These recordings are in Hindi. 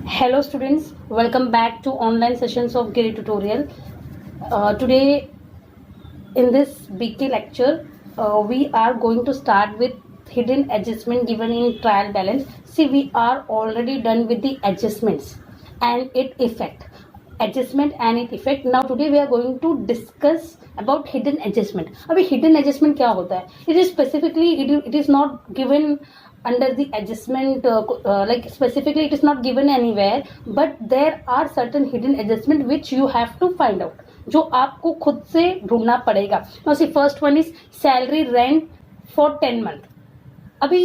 Hello students, welcome back to online sessions of Giri tutorial. Today in this BK lecture, we are going to start with hidden adjustment given in trial balance. See, we are already done with the adjustments and its effect. Adjustment and its effect. Now today we are going to discuss about hidden adjustment. अभी hidden adjustment क्या होता है? It is specifically it is not given under the adjustment like specifically it is not given anywhere, but there are certain hidden adjustment which you have to find out, जो आपको खुद से ढूंढना पड़ेगा. Now see, first one is salary rent for 10 month. अभी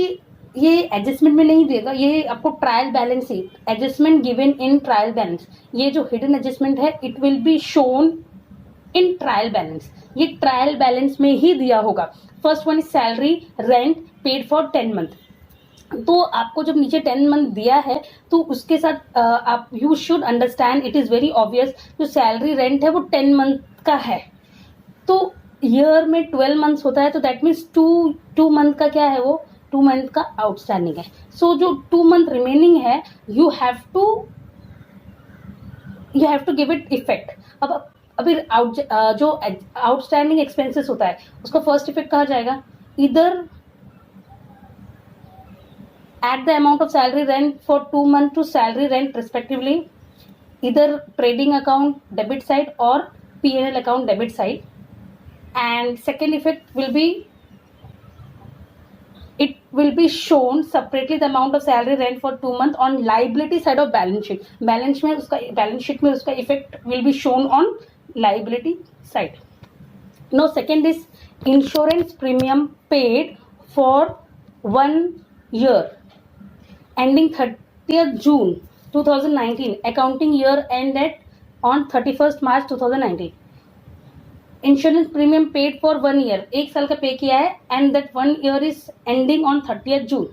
ये एडजस्टमेंट में नहीं देगा, ये आपको trial balance he adjustment given in trial balance. ये जो हिडन एडजस्टमेंट है it will be shown in trial balance. ये ट्रायल बैलेंस में ही दिया होगा. First one is salary rent paid for 10 month. तो आपको जब नीचे 10 मंथ दिया है तो उसके साथ आप you should understand, it is very obvious, जो सैलरी रेंट है वो 10 मंथ का है. तो ईयर में 12 मंथ्स होता है, तो दैट मीन्स टू मंथ का क्या है, वो 2 मंथ का आउटस्टैंडिंग है. सो जो 2 मंथ रिमेनिंग है you have to give it effect. अब अभी जो आउटस्टैंडिंग एक्सपेंसेस होता है उसका फर्स्ट इफेक्ट कहा जाएगा, इधर add the amount of salary rent for 2 months to salary rent respectively, either trading account debit side or P&L account debit side. And second effect will be, it will be shown separately the amount of salary rent for 2 months on liability side of balance sheet. balance sheet में उसका effect will be shown on liability side. Now second is insurance premium paid for 1 year ending 30th June 2019. Accounting year ended on 31st March 2019. Insurance premium paid for 1 year. 1 साल का पे किया है and that 1 year is ending on 30th June.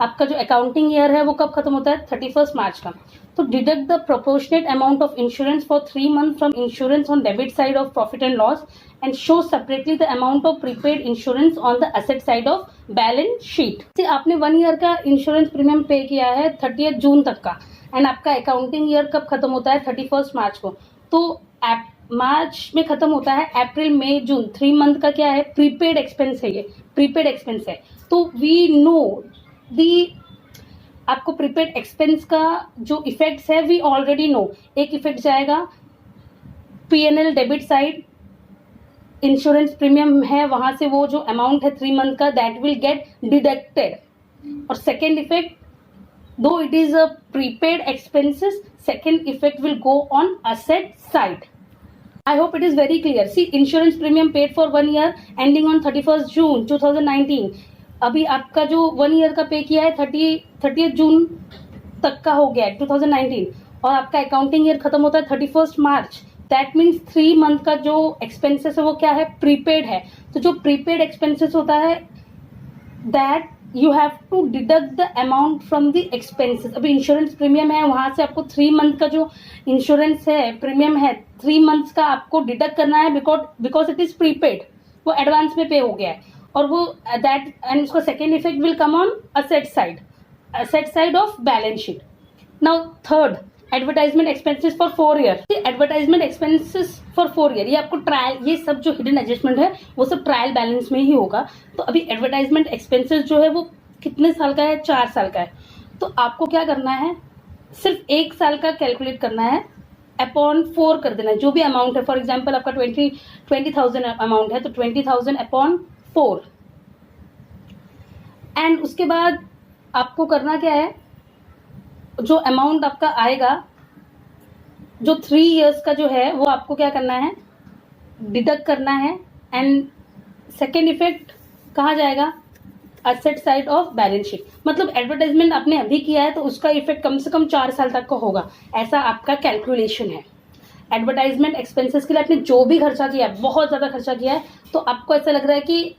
आपका जो अकाउंटिंग ईयर है वो कब खत्म होता है, 31st मार्च का. तो deduct the proportionate amount of insurance for 3 month from insurance on debit side of profit and loss and show separately the amount of prepaid insurance on the asset side of balance sheet. आपने 1 ईयर का इंश्योरेंस प्रीमियम पे किया है 30 जून तक का, एंड आपका अकाउंटिंग ईयर कब खत्म होता है, 31 मार्च को. तो मार्च में खत्म होता है, अप्रैल मई जून 3 मंथ का क्या है, प्रीपेड एक्सपेंस है. ये प्रीपेड एक्सपेंस है. तो वी नो दी आपको प्रीपेड एक्सपेंस का जो इफेक्ट्स है वी ऑलरेडी नो. एक इफेक्ट जाएगा P&L debit side, insurance premium है, वहां से वो जो अमाउंट है 3 मंथ का दैट विल गेट डिडक्टेड. और सेकेंड इफेक्ट, दो it is a prepaid expenses, second effect will go on asset side. I hope it is very clear. See, insurance premium paid for 1 year ending on 31st June 2019. अभी आपका जो 1 ईयर का पे किया है 30 जून तक का हो गया है 2019, और आपका अकाउंटिंग ईयर खत्म होता है 31 मार्च. दैट मीन्स 3 मंथ का जो एक्सपेंसेस है वो क्या है, प्रीपेड है. तो जो प्रीपेड एक्सपेंसेस होता है that you have to deduct the amount from the expenses. अभी इंश्योरेंस प्रीमियम है, वहां से आपको 3 मंथ का जो इंश्योरेंस है प्रीमियम है 3 मंथ्स का आपको डिडक्ट करना है, बिकॉज इट इज प्रीपेड, वो एडवांस में पे हो गया है. और वो दैट एंड उसका second effect will come on asset side of balance sheet. Now third, advertisement expenses for 4 year. Advertisement expenses for 4 year, ये आपको ट्रायल, ये सब जो हिडन एडजस्टमेंट है वो सब ट्रायल बैलेंस में ही होगा. तो अभी एडवर्टाइजमेंट एक्सपेंसेस जो है वो कितने साल का है, 4 साल का है. तो आपको क्या करना है, सिर्फ 1 साल का कैलकुलेट करना है, अपॉन 4 कर देना है जो भी अमाउंट है. फॉर एग्जाम्पल आपका 20,000 अमाउंट है तो 20,000 अपॉन 4. एंड उसके बाद आपको करना क्या है, जो अमाउंट आपका आएगा जो 3 इयर्स का जो है वो आपको क्या करना है, डिडक्ट करना है. एंड सेकेंड इफेक्ट कहाँ जाएगा, asset side of balance sheet. मतलब एडवर्टाइजमेंट आपने अभी किया है तो उसका इफेक्ट कम से कम 4 साल तक का होगा, ऐसा आपका कैलकुलेशन है. एडवर्टाइजमेंट एक्सपेंसेस के लिए आपने जो भी खर्चा किया है, बहुत ज़्यादा खर्चा किया है, तो आपको ऐसा लग रहा है कि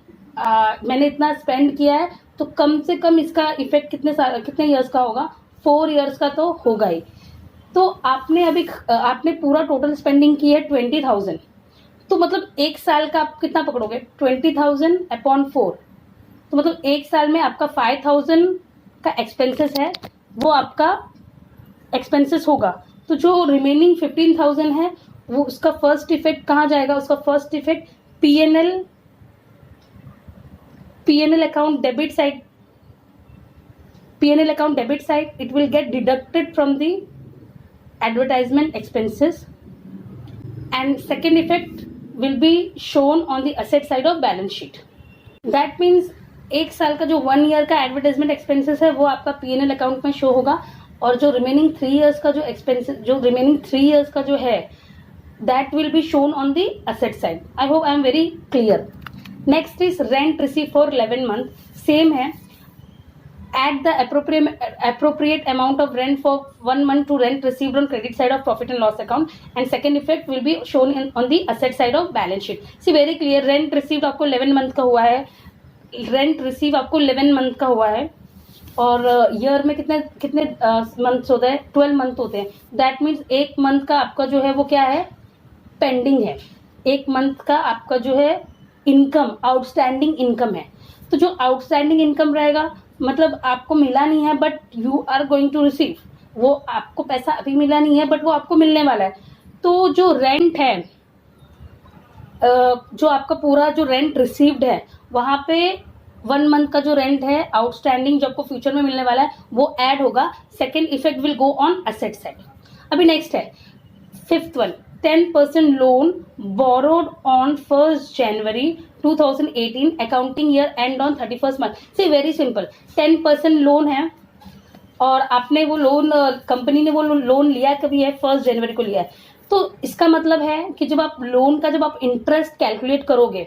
मैंने इतना स्पेंड किया है तो कम से कम इसका इफेक्ट कितने ईयर्स का होगा, 4 इयर्स का तो होगा ही. तो आपने पूरा टोटल स्पेंडिंग की है 20,000, तो मतलब 1 साल का आप कितना पकड़ोगे, 20,000 अपॉन 4. तो मतलब 1 साल में आपका 5,000 का एक्सपेंसेस है वो आपका एक्सपेंसेस होगा, तो जो रिमेनिंग 15,000 है वो उसका फर्स्ट इफेक्ट कहाँ जाएगा? उसका first effect PNL account debit side, P&L account debit side, it will get deducted from the advertisement expenses, and second effect will be shown on the asset side of balance sheet. That means एक साल का जो 1 ईयर का एडवर्टाइजमेंट एक्सपेंसेस है वो आपका P&L अकाउंट में शो होगा, और जो रिमेनिंग 3 इयर्स का जो एक्सपेंसेस, जो रिमेनिंग 3 इयर्स का जो है that will be shown on the asset side. I hope I am very clear. Next is rent received for 11 month. Same है, add the appropriate amount of rent for 1 month to rent received on credit side of profit and loss account, and second effect will be shown on the asset side of balance sheet. See, very clear. rent received आपको 11 मंथ का हुआ है, rent receive आपको 11 मंथ का हुआ है, और ईयर में कितने कितने मंथ्स होते हैं? 12 मंथ होते हैं. दैट मीन्स एक मंथ का आपका जो है वो क्या है? पेंडिंग है. एक मंथ का आपका जो है इनकम, आउटस्टैंडिंग इनकम है. तो जो आउटस्टैंडिंग इनकम रहेगा, मतलब आपको मिला नहीं है but you are going to receive, वो आपको पैसा अभी मिला नहीं है बट वो आपको मिलने वाला है. तो जो रेंट है, जो आपका पूरा जो रेंट रिसीव्ड है, वहां पे 1 मंथ का जो रेंट है आउटस्टैंडिंग जो आपको फ्यूचर में मिलने वाला है वो ऐड होगा. Second effect will go on asset side. अभी नेक्स्ट है fifth one, 10% loan borrowed on 1st January 2018 accounting year end on 31st March. See very simple, 10% loan है और आपने वो लोन, कंपनी ने वो लोन लिया कभी है? 1st January को लिया है. तो इसका मतलब है कि जब आप लोन का जब आप इंटरेस्ट कैलकुलेट करोगे,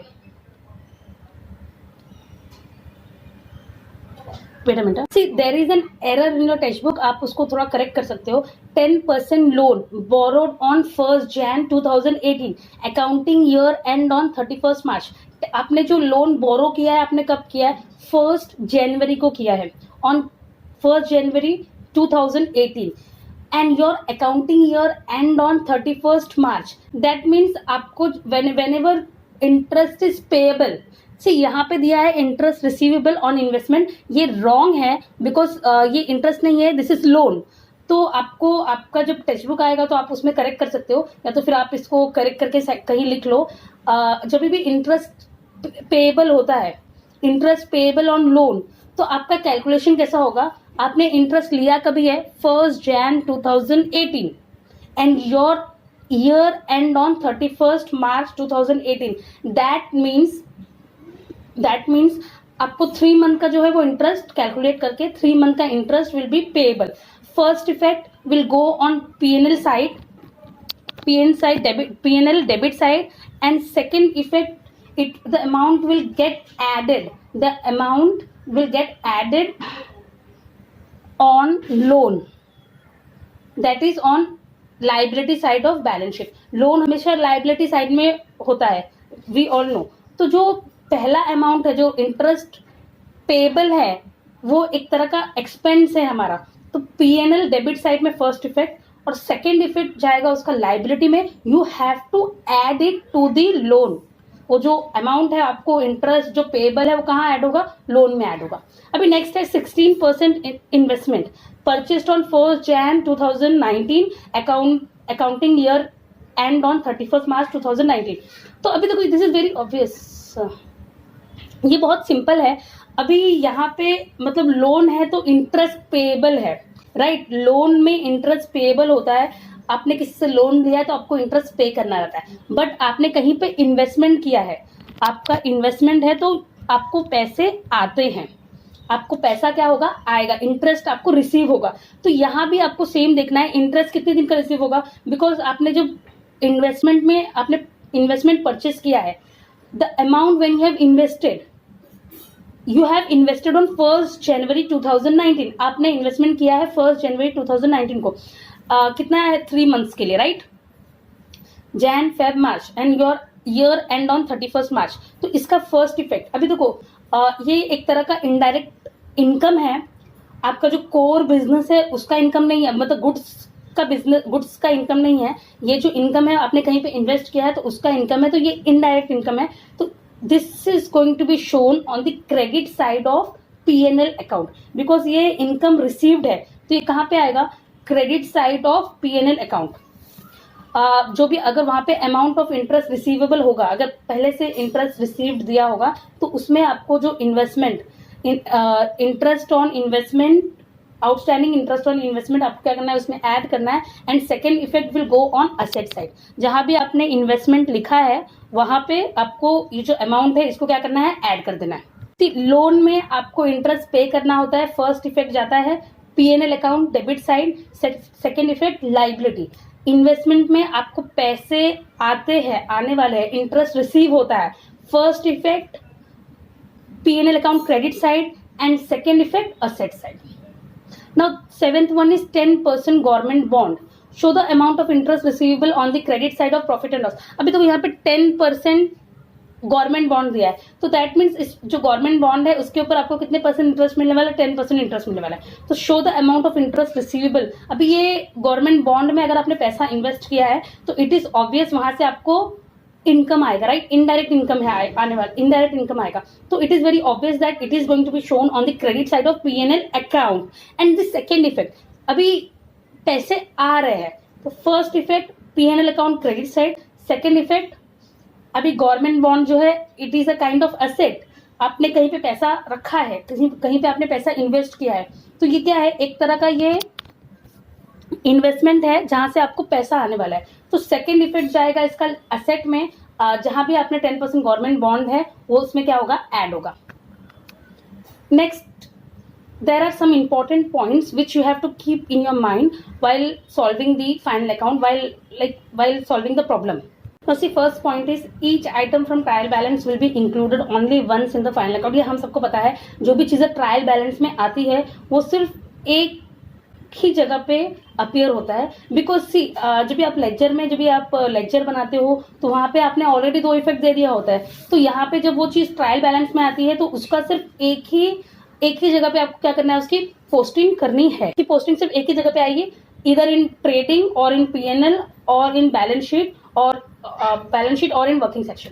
wait a minute, see there is an error in your textbook, आप उसको थोड़ा करेक्ट कर सकते हो. 10% loan borrowed on 1st Jan 2018 accounting year end on 31st March. आपने जो लोन बोरो किया है आपने कब किया है? 1st January को किया है, on 1st January 2018, and your accounting year end on 31st March. That means आपको whenever इंटरेस्ट इज पेएबल, सी यहाँ पे दिया है इंटरेस्ट रिसीवेबल ऑन इन्वेस्टमेंट, ये रॉन्ग है बिकॉज ये इंटरेस्ट नहीं है, दिस इज लोन. तो आपको आपका जब टेक्स्ट बुक आएगा तो आप उसमें करेक्ट कर सकते हो, या तो फिर आप इसको करेक्ट करके कहीं लिख लो. जब भी इंटरेस्ट पेएबल होता है, इंटरेस्ट पेएबल ऑन लोन, तो आपका कैलकुलेशन कैसा होगा? आपने इंटरेस्ट लिया कभी है? 1st Jan 2018, and your year end on 31st March 2018. That means आपको 3 मंथ का जो है वो इंटरेस्ट कैलकुलेट करके 3 मंथ का interest will be payable. First effect will go on P&L side, P&L debit side, and second effect the amount will get added on loan, that is on liability side of balance sheet. Loan हमेशा liability साइड में होता है, we all know. तो जो पहला अमाउंट है जो इंटरेस्ट पेएबल है वो एक तरह का एक्सपेंस है हमारा, तो P&L डेबिट साइड में फर्स्ट इफेक्ट, और सेकेंड इफेक्ट जाएगा उसका लाइबिलिटी में. You have to add it to the loan. वो जो अमाउंट है आपको इंटरेस्ट जो पेएबल है वो कहाँ ऐड होगा? लोन में ऐड होगा. अभी नेक्स्ट है 16% investment purchased on 1st Jan 2019 accounting year end on 31st March 2019. तो अभी देखो दिस इज वेरी ऑब्वियस, ये बहुत सिंपल है. अभी यहाँ पे मतलब लोन है तो इंटरेस्ट पेएबल है, राइट? लोन में इंटरेस्ट पेएबल होता है. आपने किसी से लोन लिया है तो आपको इंटरेस्ट पे करना रहता है, बट आपने कहीं पे इन्वेस्टमेंट किया है, आपका इन्वेस्टमेंट है तो आपको पैसे आते हैं, आपको पैसा क्या होगा? आएगा, इंटरेस्ट आपको रिसीव होगा. तो यहाँ भी आपको सेम देखना है, इंटरेस्ट कितने दिन का रिसीव होगा, बिकॉज आपने जो इन्वेस्टमेंट में आपने इन्वेस्टमेंट परचेस किया है, the amount when you have invested, you have invested on 1st January 2019. आपने इन्वेस्टमेंट किया है 1st January 2019 को. कितना है? 3 मंथ्स के लिए, right? Jan, Feb, March, and your year end on 31st March. तो इसका फर्स्ट इफेक्ट, अभी देखो ये एक तरह का इनडायरेक्ट इनकम है. आपका जो कोर बिजनेस है उसका इनकम नहीं है, मतलब गुड्स का इनकम नहीं है. ये जो इनकम है आपने कहीं पे इन्वेस्ट किया है तो उसका इनकम है, तो ये इनडायरेक्ट इनकम है. तो this is going to be shown on the credit side of P&L account, because ये इनकम रिसीव्ड है. तो ये कहाँ पे आएगा? Credit side of P&L account. जो भी अगर वहां पे अमाउंट ऑफ इंटरेस्ट रिसीवेबल होगा, अगर पहले से इंटरेस्ट रिसीव्ड दिया होगा, तो उसमें आपको जो investment interest on investment, outstanding interest on investment आपको क्या करना है, उसमें ऐड करना है। And second effect will go on asset side. जहां भी आपने इन्वेस्टमेंट लिखा है वहां पे आपको ये जो अमाउंट है इसको क्या करना है, ऐड कर देना है। लोन में आपको इंटरेस्ट पे करना होता है, फर्स्ट इफेक्ट जाता है P&L account debit side, second effect liability. Investment में आपको पैसे आते हैं, आने वाले हैं, इंटरेस्ट रिसीव होता है, first effect P&L account credit side and second effect asset side. Now, seventh one is 10% government bond. Show the amount of interest receivable on the credit side of profit and loss. अभी तो यहाँ पे 10% गवर्नमेंट बॉन्ड दिया है, तो दैट मीन्स इस जो गवर्नमेंट बॉन्ड है उसके ऊपर आपको कितने परसेंट इंटरेस्ट मिलने वाला है, 10% इंटरेस्ट मिलने वाला है। तो show the amount of interest receivable. अभी ये गवर्नमेंट बॉन्ड में अगर आपने पैसा इन्वेस्ट किया है तो इट इज ऑब्वियस वहां से आपको इनकम आएगा, राइट? इनडायरेक्ट इनकम है आने वाला, इनडायरेक्ट इनकम आएगा। तो it is very obvious that it is going to be shown on the credit side of P&L account. And the second effect, अभी पैसे आ रहे हैं, तो first effect P&L account credit side, second effect अभी गवर्नमेंट बॉन्ड जो है it is a kind of asset. आपने कहीं पे पैसा रखा है, कहीं पे आपने पैसा इन्वेस्ट किया है, तो ये क्या है, एक तरह का ये इन्वेस्टमेंट है जहां से आपको पैसा आने वाला है। तो सेकेंड इफेक्ट जाएगा इसका असेट में, जहां भी आपने 10% गवर्नमेंट बॉन्ड है वो उसमें क्या होगा, ऐड होगा। Next, there are some important points which you have to keep in your mind while solving the final account, while solving the problem. Now see, first point is each item from trial balance will be included only once in the final account. ये हम सबको पता है, जो भी चीजें ट्रायल बैलेंस में आती है वो सिर्फ एक ही जगह पे अपीयर होता है। बिकॉज सी, जब भी आप लेक्चर में, जब भी आप लेक्चर बनाते हो तो वहां पे आपने ऑलरेडी 2 इफेक्ट दे दिया होता है। तो यहाँ पे जब वो चीज ट्रायल बैलेंस में आती है तो उसका सिर्फ एक ही जगह पे आपको क्या करना है, उसकी पोस्टिंग करनी है। कि पोस्टिंग सिर्फ एक ही जगह पे आएगी, इधर इन ट्रेडिंग और इन P&L और इन बैलेंस शीट और इन वर्किंग सेक्शन।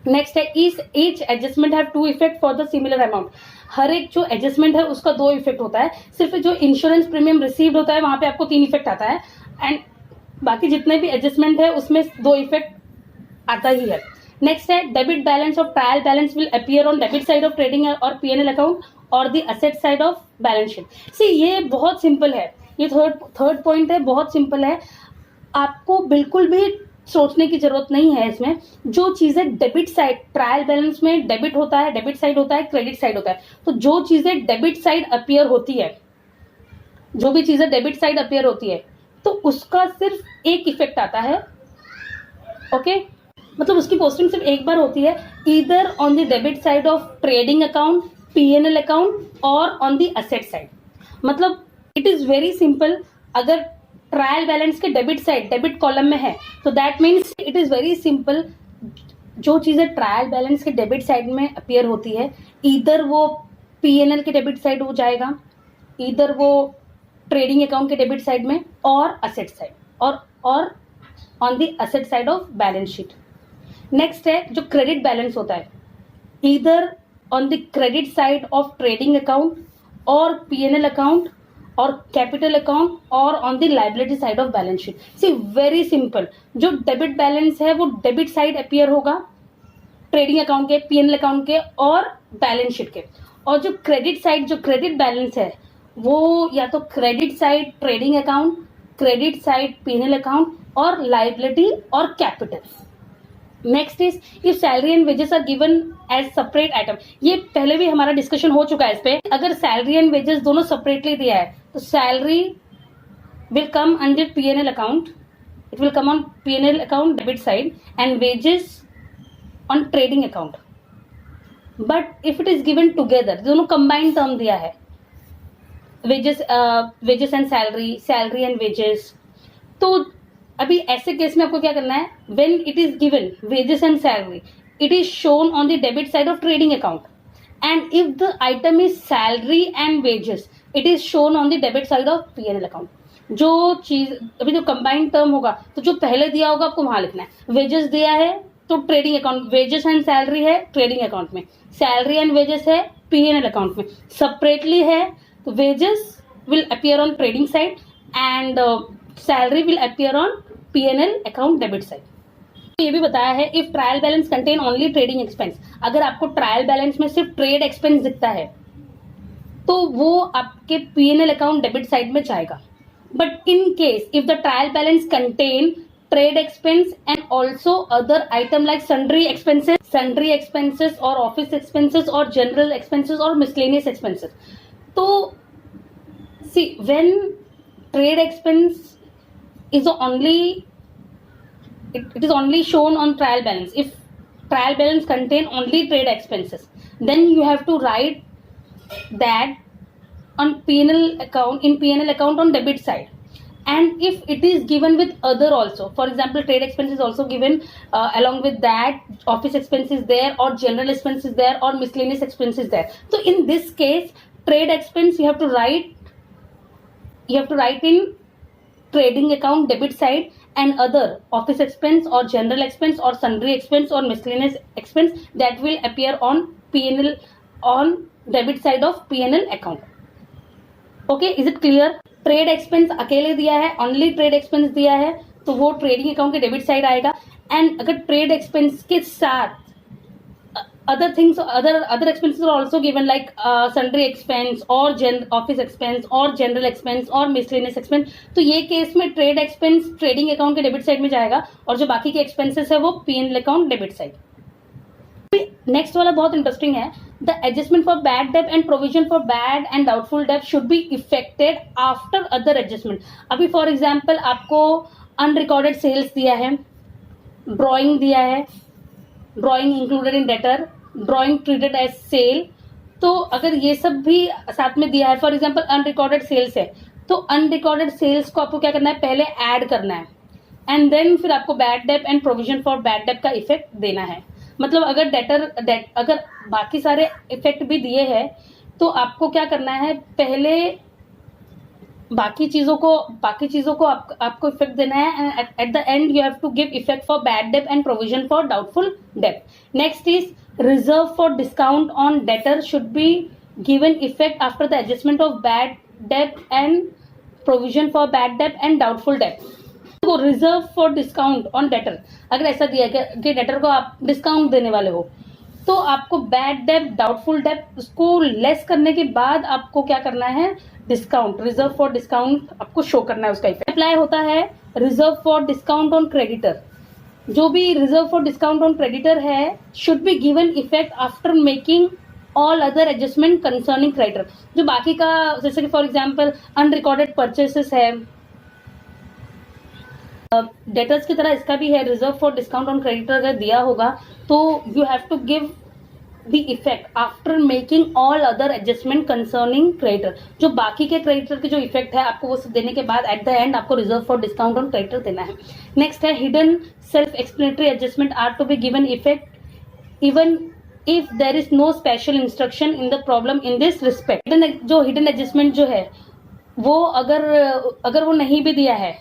नेक्स्ट है each adjustment have 2 effect for the similar amount. हर एक जो एडजस्टमेंट है उसका 2 इफेक्ट होता है। सिर्फ जो इंश्योरेंस प्रीमियम रिसीव्ड होता है वहां पे आपको 3 इफेक्ट आता है, एंड बाकी जितने भी एडजस्टमेंट है उसमें 2 इफेक्ट आता ही है। नेक्स्ट है debit balance of trial balance will appear on debit side of trading और P&L अकाउंट और the asset side of balance sheet. See, ये बहुत सिंपल है, ये थर्ड पॉइंट है, बहुत सिंपल है। आपको बिल्कुल भी सोचने की जरूरत नहीं है इसमें। जो चीजें डेबिट साइड, ट्रायल बैलेंस में डेबिट होता है, डेबिट साइड होता है, क्रेडिट साइड होता है, तो जो चीजें डेबिट साइड अपीयर होती है, जो भी चीजें डेबिट साइड अपीयर होती है तो उसका सिर्फ एक इफेक्ट आता है। ओके, मतलब उसकी पोस्टिंग सिर्फ एक बार होती है, either on the debit side of trading account, P&L account और ऑन द असेट साइड। मतलब इट इज वेरी सिंपल। अगर ट्रायल बैलेंस के डेबिट साइड, डेबिट कॉलम में है, तो that means it is very simple. जो चीजें ट्रायल बैलेंस के डेबिट साइड में अपीयर होती है, इधर वो P&L के डेबिट साइड हो जाएगा, इधर वो ट्रेडिंग अकाउंट के डेबिट साइड में और असेट साइड, और on the asset side of balance sheet. Next है जो क्रेडिट बैलेंस होता है, इधर on the credit side of trading account और P&L अकाउंट और कैपिटल अकाउंट और on the liability side of balance sheet. See, very simple. जो डेबिट बैलेंस है वो डेबिट साइड अपीयर होगा ट्रेडिंग अकाउंट के, P&L अकाउंट के और बैलेंस शीट के। और जो क्रेडिट साइड, जो क्रेडिट बैलेंस है वो या तो credit side trading account, credit side P&L account और लाइबिलिटी और capital. Next is if salary and wages are given as separate item. ये पहले भी हमारा डिस्कशन हो चुका है इस पे। अगर सैलरी एंड वेजेस दोनों सेपरेटली दिया है तो salary will come under P&L account, it will come on P&L account debit side and wages on trading account. But if it is given together, दोनों कंबाइंड टर्म दिया है, wages and salary, salary and wages, तो अभी ऐसे केस में आपको क्या करना है, when it is given wages and salary, it is shown on the debit side of trading account, and if the item is salary and wages, it is shown on the debit side of P&L account. जो चीज अभी जो कंबाइंड टर्म होगा तो जो पहले दिया होगा आपको वहां लिखना है। वेजेस दिया है तो trading account, wages and salary है ट्रेडिंग अकाउंट में, सैलरी एंड वेजेस है P&L अकाउंट में। सेपरेटली है तो wages will appear on trading side, and salary will appear on P&L account debit side. ये भी बताया है if trial balance contain only trading expense, अगर आपको ट्रायल बैलेंस में सिर्फ ट्रेड एक्सपेंस दिखता है तो वो आपके P&L अकाउंट डेबिट साइड में जाएगा. But in case if the trial balance contain trade expense and also other item like sundry expenses or office expenses or general expenses or miscellaneous expenses. So see, when trade expense is only it is only shown on trial balance. If trial balance contain only trade expenses, then you have to write that on P&L account, in P&L account on debit side. And if it is given with other also, for example trade expense is also given along with that, office expense is there or general expense is there or miscellaneous expense is there. So in this case trade expense you have to write in trading account debit side, and other office expense or general expense or sundry expense or miscellaneous expense that will appear on P&L on debit side of P&L account. Okay, is it clear? Trade expense अकेले दिया है, ओनली ट्रेड एक्सपेंस दिया है तो वो ट्रेडिंग अकाउंट के डेबिट साइड आएगा. एंड अगर ट्रेड एक्सपेंस के साथ other things other expenses are also given like sundry expense और ऑफिस एक्सपेंस और जनरल एक्सपेंस और मिसलेनियस एक्सपेंस, तो ये केस में ट्रेड एक्सपेंस ट्रेडिंग अकाउंट के डेबिट साइड में जाएगा और जो बाकी के एक्सपेंसेस है वो P&L account debit side. Next वाला बहुत इंटरेस्टिंग है. The adjustment for bad debt and provision for bad and doubtful debt should be effected after other adjustment. अभी फॉर एग्जाम्पल आपको अनरिकॉर्डेड सेल्स दिया है, ड्रॉइंग दिया है, drawing included in debtor, drawing treated as sale, तो अगर ये सब भी साथ में दिया है, फॉर एग्जाम्पल अनरिकॉर्डेड सेल्स है तो अनरिकॉर्डेड सेल्स को आपको क्या करना है, पहले ऐड करना है एंड देन फिर आपको bad debt and provision for bad date का इफेक्ट देना है. मतलब अगर बाकी सारे इफेक्ट भी दिए हैं तो आपको क्या करना है, पहले बाकी चीजों को आपको इफेक्ट देना है and at the end you have to give effect for bad debt and provision for doubtful debt. Next is reserve for discount on debtor should be given effect after the adjustment of bad debt and provision for bad debt and doubtful debt. को reserve for discount on debtor, अगर ऐसा दिया है कि डेटर को आप डिस्काउंट देने वाले हो तो आपको बैड डेट डाउटफुल डेट उसको लेस करने के बाद आपको क्या करना है, डिस्काउंट रिजर्व फॉर डिस्काउंट आपको शो करना है. उसका इफेक्ट अप्लाई होता है reserve for discount on creditor. जो भी reserve for discount on creditor है should be given effect after making all other adjustment concerning creditor. जो बाकी का जैसे कि फॉर एग्जाम्पल अनरिकॉर्डेड परचेसेस है, डेटर्स की तरह इसका भी है reserve for discount on creditor. अगर दिया होगा तो you have to give the effect after making all other adjustment concerning creditor. जो बाकी के क्रेडिटर के जो इफेक्ट है आपको वो सब देने के बाद एट द एंड आपको reserve for discount on creditor देना है. नेक्स्ट है hidden self explanatory adjustment are to be given effect even if there is no special instruction in the problem in this respect. जो हिडन एडजस्टमेंट जो है वो अगर वो नहीं भी दिया है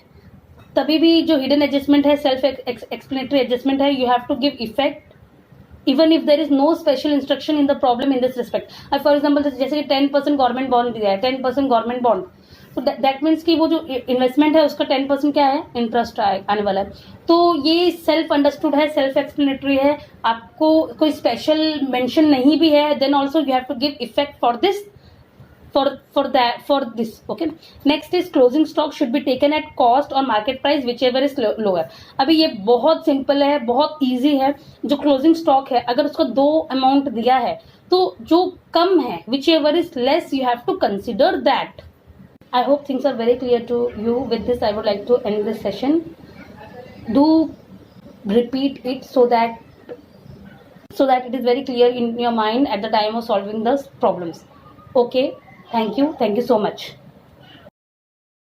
तभी भी जो हिडन एडजस्टमेंट है सेल्फ एक्सप्लेनेटरी एडजस्टमेंट है, you have to give effect even if there is no special instruction in the problem in this respect. For example जैसे कि 10% गवर्नमेंट बॉन्ड दिया है, 10% गवर्नमेंट बॉन्ड, तो दैट मीन्स कि वो जो इन्वेस्टमेंट है उसका 10% क्या है, इंटरेस्ट आने वाला है. तो ये सेल्फ अंडरस्टूड है, सेल्फ एक्सप्लेनेटरी है, आपको कोई स्पेशल मेंशन नहीं भी है, then also you have to give effect for this for this. Okay, next is closing stock should be taken at cost or market price whichever is lower. अभी ये बहुत सिंपल है, बहुत इजी है. जो क्लोजिंग स्टॉक है अगर उसको 2 अमाउंट दिया है तो जो कम है whichever is less you have to consider that. I hope things are very clear to you. With this I would like to end this session. Do repeat it so that it is very clear in your mind at the time of solving the problems. Okay, thank you so much.